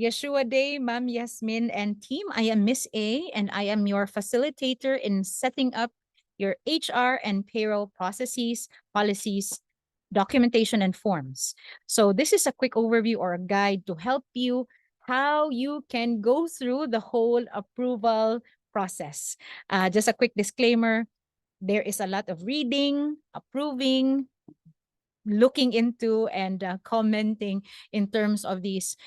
Yeshua Day, Ma'am Yasmin and team. I am Miss A and I am your facilitator in setting up your HR and payroll processes, policies, documentation, and forms. So this is a quick overview or a guide to help you how you can go through the whole approval process. Just a quick disclaimer, there is a lot of reading, approving, looking into, and commenting in terms of these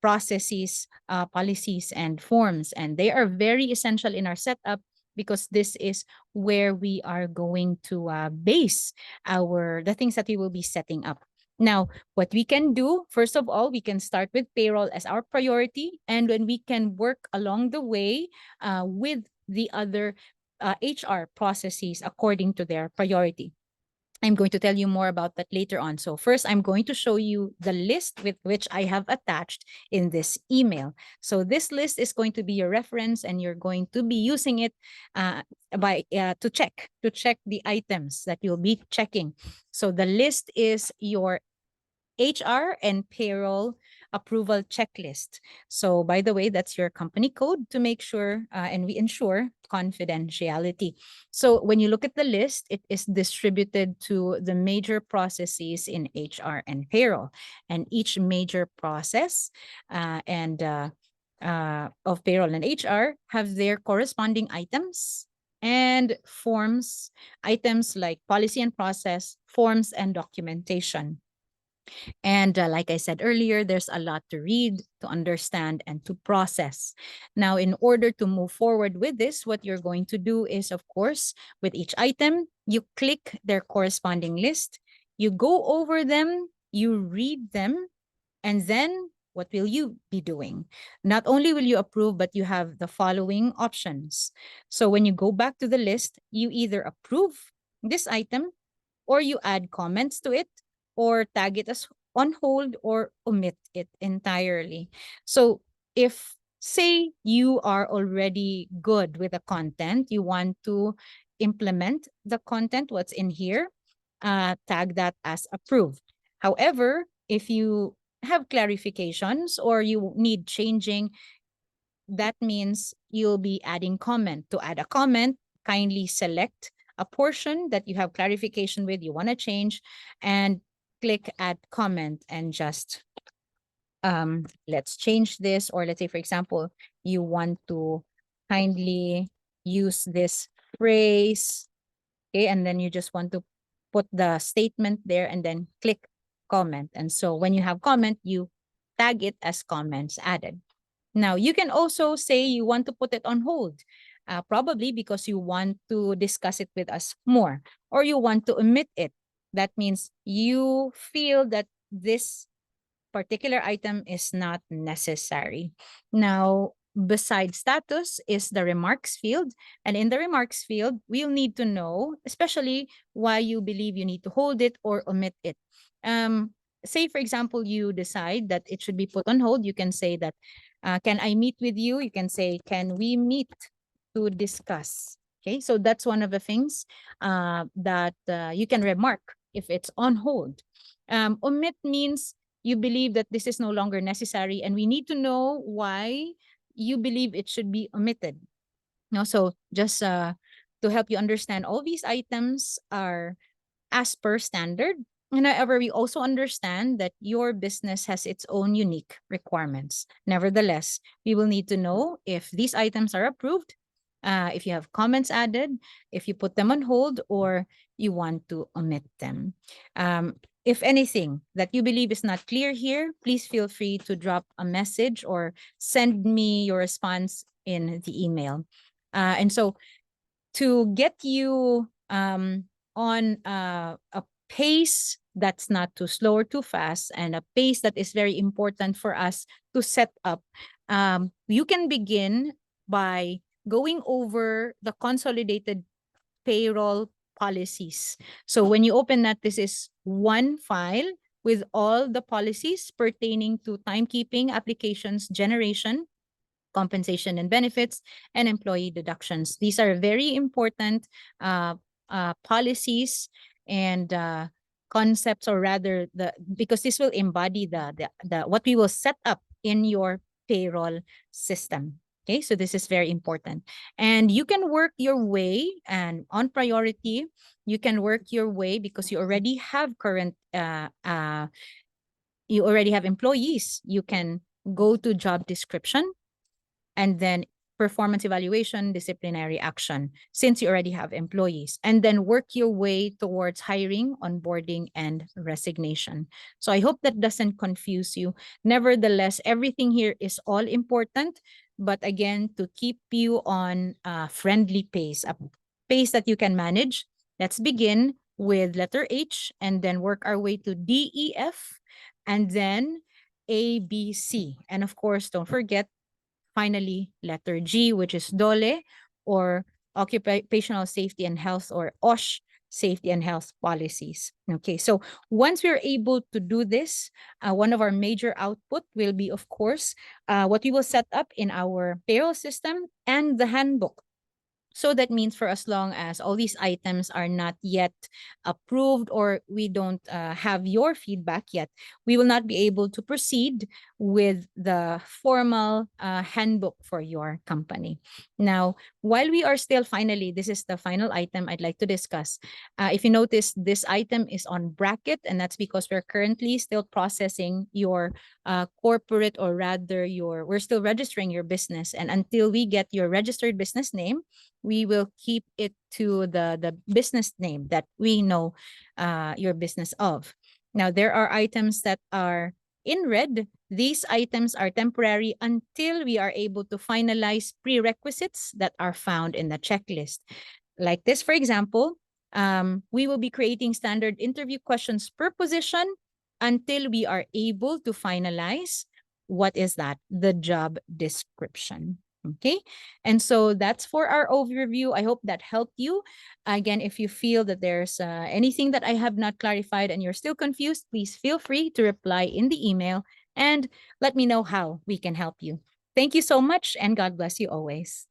processes, policies, and forms. And they are very essential in our setup because this is where we are going to base the things that we will be setting up. Now, what we can do, first of all, we can start with payroll as our priority, and then we can work along the way with the other HR processes according to their priority. I'm going to tell you more about that later on. So first, I'm going to show you the list with which I have attached in this email. So this list is going to be your reference, and you're going to be using it to check the items that you'll be checking. So the list is your HR and payroll approval checklist. So by the way, that's your company code to make sure and we ensure confidentiality. So when you look at the list, it is distributed to the major processes in HR and payroll. And each major process of payroll and HR have their corresponding items and forms, items like policy and process, forms, and documentation. And like I said earlier, there's a lot to read, to understand, and to process. Now, in order to move forward with this, what you're going to do is, of course, with each item, you click their corresponding list, you go over them, you read them, and then what will you be doing? Not only will you approve, but you have the following options. So when you go back to the list, you either approve this item, or you add comments to it, or tag it as on hold, or omit it entirely. So if, say, you are already good with the content, you want to implement the content, what's in here, tag that as approved. However, if you have clarifications or you need changing, that means you'll be adding comment. To add a comment, kindly select a portion that you have clarification with, you want to change, and click add comment, and just let's change this. Or let's say, for example, you want to kindly use this phrase, okay, and then you just want to put the statement there and then click comment. And so when you have comment, you tag it as comments added. Now, you can also say you want to put it on hold, probably because you want to discuss it with us more, or you want to omit it. That means you feel that this particular item is not necessary. Now, beside status is the remarks field. And in the remarks field, we'll need to know, especially why you believe you need to hold it or omit it. Say, for example, you decide that it should be put on hold. You can say that, can I meet with you? You can say, can we meet to discuss? Okay, so that's one of the things that you can remark if it's on hold. Omit means you believe that this is no longer necessary, and we need to know why you believe it should be omitted. No, so just to help you understand, all these items are as per standard. And however, we also understand that your business has its own unique requirements. Nevertheless, we will need to know if these items are approved, if you have comments added, if you put them on hold, or you want to omit them. If anything that you believe is not clear here, please feel free to drop a message or send me your response in the email. And so to get you on a pace that's not too slow or too fast, and a pace that is very important for us to set up, you can begin by going over the consolidated payroll policies. So when you open that, this is one file with all the policies pertaining to timekeeping, applications, generation, compensation and benefits, and employee deductions. These are very important policies and concepts, or rather, because this will embody the what we will set up in your payroll system. Okay, so this is very important. And you can work your way, and on priority, you can work your way because you already have you already have employees. You can go to job description and then performance evaluation, disciplinary action, since you already have employees, and then work your way towards hiring, onboarding, and resignation. So I hope that doesn't confuse you. Nevertheless, everything here is all important, but again, to keep you on a friendly pace, a pace that you can manage. Let's begin with letter H and then work our way to D, E, F, and then A, B, C. And of course, don't forget, finally, letter G, which is DOLE, or Occupational Safety and Health, or OSH, safety and health policies. Okay, so once we're able to do this, one of our major output will be, of course, what we will set up in our payroll system and the handbook. So that means for as long as all these items are not yet approved, or we don't have your feedback yet, we will not be able to proceed with the formal handbook for your company. Now, while we are still finally, this is the final item I'd like to discuss. If you notice, this item is on bracket, and that's because we're currently still processing your corporate, or rather we're still registering your business. And until we get your registered business name, we will keep it to the business name that we know your business of. Now, there are items that are in red. These items are temporary until we are able to finalize prerequisites that are found in the checklist. Like this, for example, we will be creating standard interview questions per position until we are able to finalize, what is that? The job description. Okay, and so that's for our overview. I hope that helped you. Again, if you feel that there's anything that I have not clarified and you're still confused, please feel free to reply in the email and let me know how we can help you. Thank you so much, and God bless you always.